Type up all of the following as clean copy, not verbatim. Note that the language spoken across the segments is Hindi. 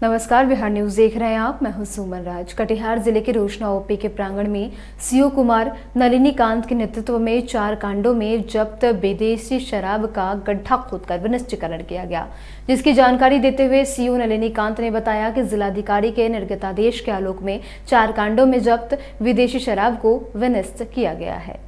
नमस्कार, बिहार न्यूज देख रहे हैं आप। मैं हूं सुमन राज। कटिहार जिले के रोशना ओपी के प्रांगण में सीओ कुमार नलिनीकांत के नेतृत्व में 4 कांडों में जब्त विदेशी शराब का गड्ढा खोदकर विनिष्टीकरण किया गया, जिसकी जानकारी देते हुए सीओ नलिनीकांत ने बताया कि जिलाधिकारी के निर्गतादेश के आलोक में 4 कांडों में जब्त विदेशी शराब को विनिष्ट किया गया है।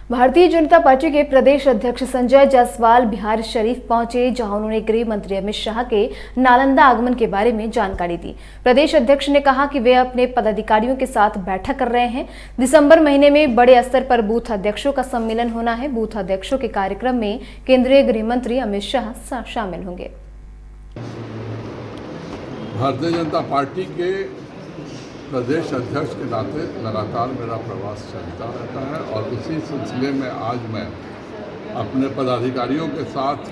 भारतीय जनता पार्टी के प्रदेश अध्यक्ष संजय जायसवाल बिहार शरीफ पहुंचे, जहां उन्होंने गृह मंत्री अमित शाह के नालंदा आगमन के बारे में जानकारी दी। प्रदेश अध्यक्ष ने कहा कि वे अपने पदाधिकारियों के साथ बैठक कर रहे हैं। दिसंबर महीने में बड़े स्तर पर बूथ अध्यक्षों का सम्मेलन होना है। बूथ अध्यक्षों के कार्यक्रम में केंद्रीय गृह मंत्री अमित शाह शामिल होंगे। भारतीय जनता पार्टी के प्रदेश अध्यक्ष के नाते लगातार मेरा प्रवास चलता रहता है और उसी सिलसिले में आज मैं अपने पदाधिकारियों के साथ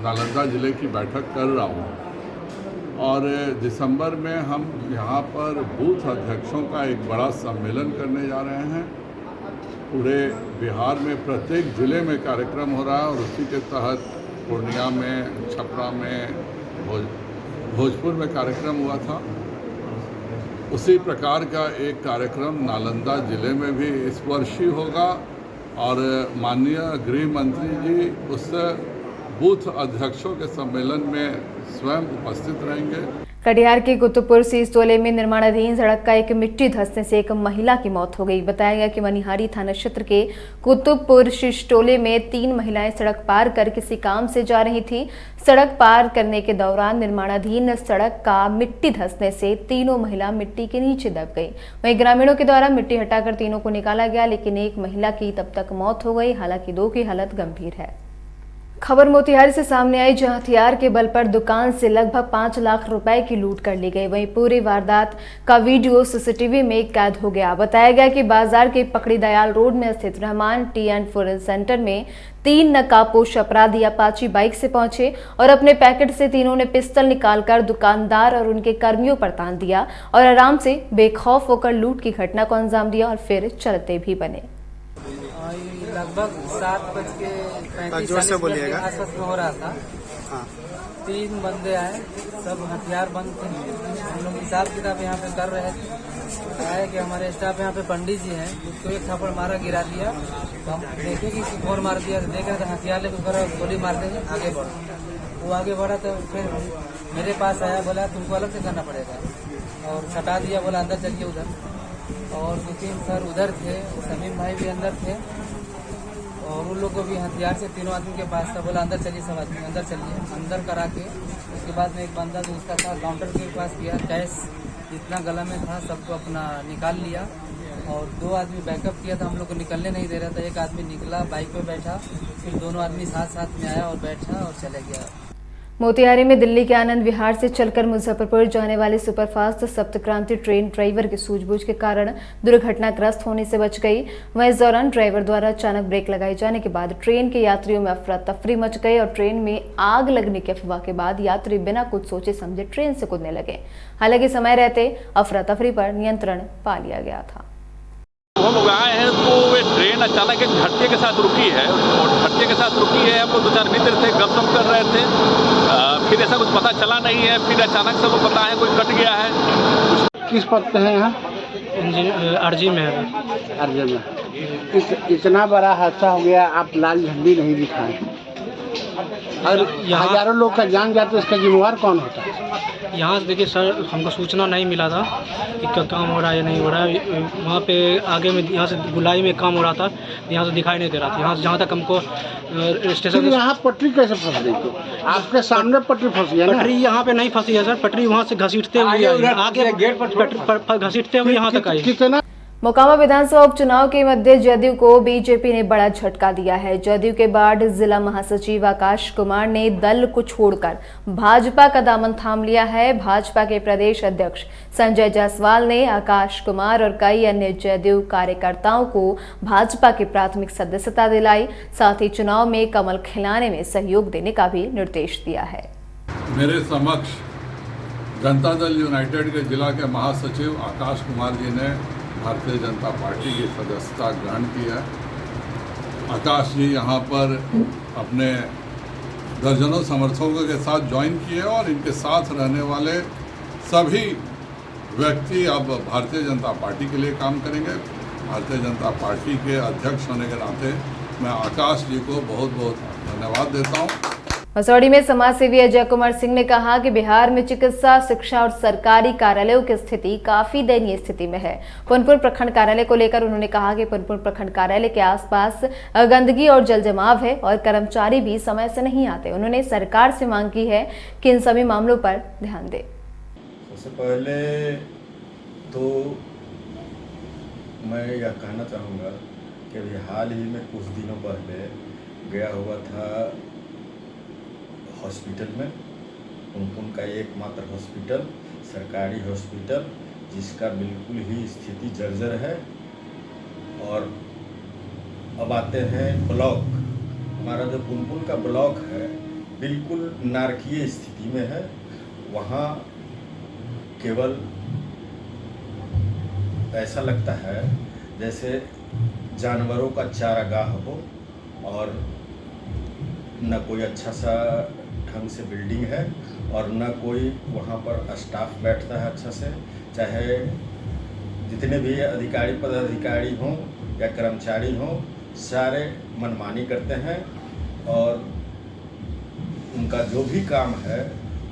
नालंदा ज़िले की बैठक कर रहा हूँ और दिसंबर में हम यहाँ पर बूथ अध्यक्षों का एक बड़ा सम्मेलन करने जा रहे हैं। पूरे बिहार में प्रत्येक ज़िले में कार्यक्रम हो रहा है और उसी के तहत पूर्णिया में, छपरा में, भोजपुर में कार्यक्रम हुआ था। उसी प्रकार का एक कार्यक्रम नालंदा ज़िले में भी इस वर्ष ही होगा और माननीय गृह मंत्री जी उस बूथ अध्यक्षों के सम्मेलन में स्वयं उपस्थित रहेंगे। कटिहार के कुतुबपुर सीस-टोले में निर्माणाधीन सड़क का एक मिट्टी धंसने से एक महिला की मौत हो गई। बताया गया कि मनिहारी थाना क्षेत्र के कुतुबपुर सीस-टोले में 3 महिलाएं सड़क पार कर किसी काम से जा रही थीं। सड़क पार करने के दौरान निर्माणाधीन सड़क का मिट्टी धंसने से तीनों महिला मिट्टी के नीचे दब गई। वहीं ग्रामीणों के द्वारा मिट्टी हटाकर तीनों को निकाला गया, लेकिन एक महिला की तब तक मौत हो गई। हालांकि 2 की हालत गंभीर है। खबर मोतिहारी से सामने आई, जहां हथियार के बल पर दुकान से लगभग 5 लाख रुपए की लूट कर ली गई। वहीं पूरी वारदात का वीडियो सीसीटीवी में कैद हो गया। बताया गया कि बाजार के पकड़ी दयाल रोड में स्थित Rahman T and food centre में 3 नकाबपोश अपराधी अपाची बाइक से पहुंचे और अपने पैकेट से तीनों ने पिस्टल निकालकर दुकानदार और उनके कर्मियों पर तान दिया और आराम से बेखौफ होकर लूट की घटना को अंजाम दिया और फिर चलते भी बने। लगभग 7:35 के आसपास में हो रहा था। 3 बंदे आए, सब हथियार बंद थे। हम लोग हिसाब किताब यहाँ पे कर रहे थे। आए कि हमारे स्टाफ यहाँ पे पंडित जी हैं, उसको एक थप्पड़ मारा, गिरा दिया। तो हम देखे कि किसी और मार दिया, तो देख रहे थे हथियार लेकर गोली मार देंगे, आगे बढ़ो। वो आगे बढ़ा तो फिर मेरे पास आया, बोला तुमको अलग से करना पड़ेगा और सटा दिया, बोला अंदर चलिए उधर। और 2-3 सर उधर थे, समीम भाई भी अंदर थे और उन लोग को भी हथियार से तीनों आदमी के पास था। बोला अंदर चलिए, सब आदमी अंदर चलिए। अंदर करा के उसके बाद में एक बंदा जो उसका था काउंटर के पास किया, कैश जितना गला में था सबको अपना निकाल लिया और 2 आदमी बैकअप किया था। हम लोग को निकलने नहीं दे रहा था। एक आदमी निकला, बाइक पे बैठा, फिर दोनों आदमी साथ में आया और बैठा और चले गया। मोतिहारी में दिल्ली के आनंद विहार से चलकर मुजफ्फरपुर जाने वाली सुपरफास्ट सप्तक्रांति ट्रेन ड्राइवर की सूझबूझ के कारण दुर्घटनाग्रस्त होने से बच गई। वहीं इस दौरान ड्राइवर द्वारा अचानक ब्रेक लगाए जाने के बाद ट्रेन के यात्रियों में अफरा तफरी मच गई और ट्रेन में आग लगने की अफवाह के बाद यात्री बिना कुछ सोचे समझे ट्रेन से कूदने लगे। हालांकि समय रहते अफरा तफरी पर नियंत्रण पा लिया गया था। हम लोग आए हैं तो वे ट्रेन अचानक एक झटके के साथ रुकी है और झटके के साथ रुकी है। हम लोग 2-4 मित्र थे, गपशप कर रहे थे। फिर ऐसा कुछ पता चला नहीं है। फिर अचानक से लोग बताएं कोई कट गया है। किस पद पे हैं यहाँ? अर्जी में है। अर्जी में। इतना बड़ा हादसा हो गया, आप लाल झंडी नहीं दिखाए और हजारों लोग का जान गया, तो इसका जिम्मेवार कौन होता है? यहाँ से देखिए सर, हमको सूचना नहीं मिला था कि क्या काम हो रहा है या नहीं हो रहा है। वहाँ पे आगे में यहाँ से गुलाई में काम हो रहा था, यहाँ से दिखाई नहीं दे रहा था। यहाँ से जहाँ तक हमको स्टेशन, यहाँ पटरी कैसे फंस गई? तो आपके सामने पटरी फंसी है ना? पटरी यहाँ पे नहीं फंसी है सर, पटरी वहाँ से घसीटते हुए आगे गेट पर घसीटते हुए यहाँ तक आई। कितना मोकामा विधानसभा उपचुनाव के मध्य जदयू को बीजेपी ने बड़ा झटका दिया है। जदयू के बाद जिला महासचिव आकाश कुमार ने दल को छोड़कर भाजपा का दामन थाम लिया है। भाजपा के प्रदेश अध्यक्ष संजय जायसवाल ने आकाश कुमार और कई अन्य जदयू कार्यकर्ताओं को भाजपा की प्राथमिक सदस्यता दिलाई, साथ ही चुनाव में कमल खिलाने में सहयोग देने का भी निर्देश दिया है। मेरे समक्ष जनता दल यूनाइटेड के जिला के महासचिव आकाश कुमार जी ने भारतीय जनता पार्टी की सदस्यता ग्रहण की है। आकाश जी यहाँ पर अपने दर्जनों समर्थकों के साथ ज्वाइन किए और इनके साथ रहने वाले सभी व्यक्ति अब भारतीय जनता पार्टी के लिए काम करेंगे। भारतीय जनता पार्टी के अध्यक्ष होने के नाते मैं आकाश जी को बहुत बहुत धन्यवाद देता हूँ। मसौढ़ी में समाज सेवी अजय कुमार सिंह ने कहा कि बिहार में चिकित्सा, शिक्षा और सरकारी कार्यालयों की स्थिति काफी दयनीय स्थिति में है। पुनपुन प्रखंड कार्यालय को लेकर उन्होंने कहा कि पुनपुन प्रखंड कार्यालय के आसपास गंदगी और जल जमाव है और कर्मचारी भी समय से नहीं आते। उन्होंने सरकार से मांग की है कि इन सभी मामलों पर ध्यान दे। सबसे पहले तो मैं यह कहना चाहूँगा कि अभी हाल ही में कुछ दिनों पहले गया हुआ था हॉस्पिटल में, उनका एकमात्र हॉस्पिटल, सरकारी हॉस्पिटल, जिसका बिल्कुल ही स्थिति जर्जर है। और अब आते हैं ब्लॉक, हमारा जो पुनपुन का ब्लॉक है बिल्कुल नारकीय स्थिति में है। वहाँ केवल ऐसा लगता है जैसे जानवरों का चारागाह हो और न कोई अच्छा सा ढंग से बिल्डिंग है और न कोई वहाँ पर स्टाफ बैठता है अच्छा से। चाहे जितने भी अधिकारी पदाधिकारी हों या कर्मचारी हों, सारे मनमानी करते हैं और उनका जो भी काम है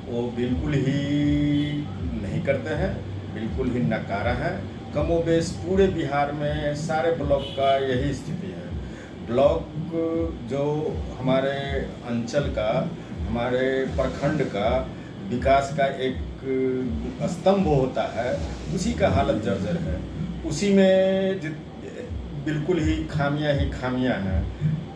वो बिल्कुल ही नहीं करते हैं, बिल्कुल ही नकारा है। कमोबेश पूरे बिहार में सारे ब्लॉक का यही स्थिति है। ब्लॉक जो हमारे अंचल का, हमारे प्रखंड का विकास का एक स्तंभ होता है, उसी का हालत जर्जर है। उसी में बिल्कुल ही खामियां हैं।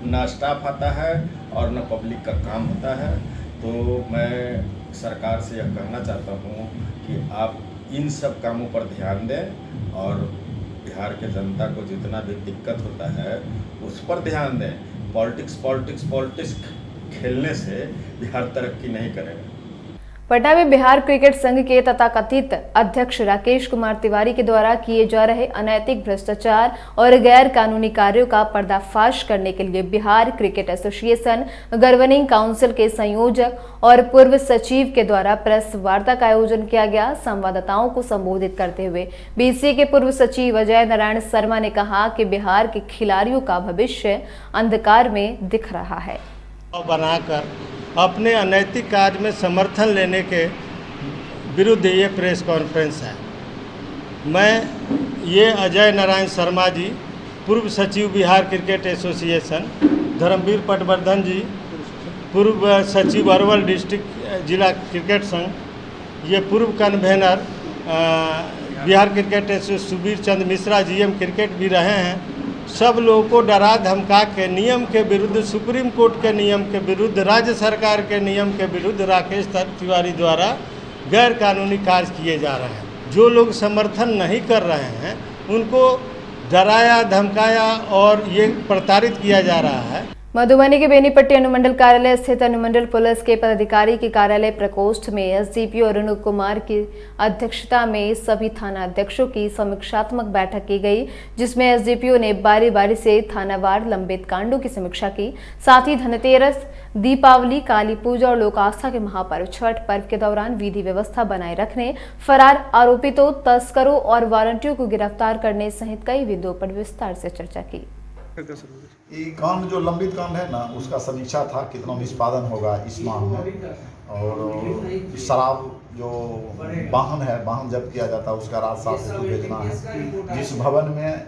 ना स्टाफ आता है और न पब्लिक का काम होता है। तो मैं सरकार से यह कहना चाहता हूँ कि आप इन सब कामों पर ध्यान दें और बिहार के जनता को जितना भी दिक्कत होता है उस पर ध्यान दें। पॉलिटिक्स खेलने से बिहार तरक्की नहीं करेगा। पटना में बिहार क्रिकेट संघ के तथाकथित अध्यक्ष राकेश कुमार तिवारी के द्वारा किए जा रहे अनैतिक भ्रष्टाचार और गैर कानूनी कार्यों का पर्दाफाश करने के लिए Bihar cricket association governing council के संयोजक और पूर्व सचिव के द्वारा प्रेस वार्ता का आयोजन किया गया। संवाददाताओं को संबोधित करते हुए बीसीए के पूर्व सचिव अजय नारायण शर्मा ने कहा कि बिहार के खिलाड़ियों का भविष्य अंधकार में दिख रहा है। बनाकर अपने अनैतिक कार्य में समर्थन लेने के विरुद्ध ये प्रेस कॉन्फ्रेंस है। मैं ये अजय नारायण शर्मा जी, पूर्व सचिव बिहार क्रिकेट एसोसिएशन, धर्मवीर पटवर्धन जी, पूर्व सचिव अरवल डिस्ट्रिक्ट जिला क्रिकेट संघ, ये पूर्व convener Bihar cricket association Subir Chand Mishra GM cricket भी रहे हैं। सब लोगों को डरा धमका के नियम के विरुद्ध, सुप्रीम कोर्ट के नियम के विरुद्ध, राज्य सरकार के नियम के विरुद्ध राकेश तिवारी द्वारा गैर कानूनी कार्य किए जा रहे हैं। जो लोग समर्थन नहीं कर रहे हैं उनको डराया धमकाया और ये प्रताड़ित किया जा रहा है। मधुबनी के बेनीपट्टी अनुमंडल कार्यालय स्थित अनुमंडल पुलिस के पदाधिकारी के कार्यालय प्रकोष्ठ में एसडीपीओ अरुण कुमार की अध्यक्षता में सभी थाना अध्यक्षों की समीक्षात्मक बैठक की गई, जिसमें एसडीपीओ ने बारी बारी से थानावार लंबित कांडों की समीक्षा की। साथ ही धनतेरस, दीपावली, काली पूजा और लोक आस्था के महापर्व छठ पर्व के दौरान विधि व्यवस्था बनाए रखने, फरार आरोपितों, तस्करों और वारंटियों को गिरफ्तार करने सहित कई बिंदुओं पर विस्तार से चर्चा की। ये कांड जो लंबित कांड है ना, उसका समीक्षा था कितना निष्पादन होगा इस माह में। और शराब जो वाहन जब्त किया जाता है उसका राजसात हेतु भेजना है। जिस भवन में,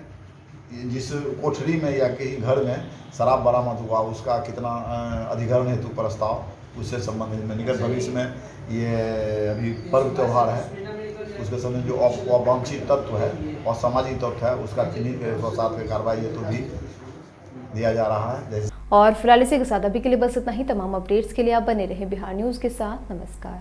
जिस कोठरी में या कहीं घर में शराब बरामद हुआ उसका कितना अधिग्रहण हेतु प्रस्ताव, उससे संबंधित में निकट भविष्य में ये अभी पर्व त्यौहार है, उसके समय जो अवांछित तत्व है और सामाजिक तत्व है उसका चिन्हित 107 की कार्रवाई हेतु भी दिया जा रहा है। और फिलहाल इसी के साथ अभी के लिए बस इतना ही। तमाम अपडेट्स के लिए आप बने रहें बिहार न्यूज़ के साथ। नमस्कार।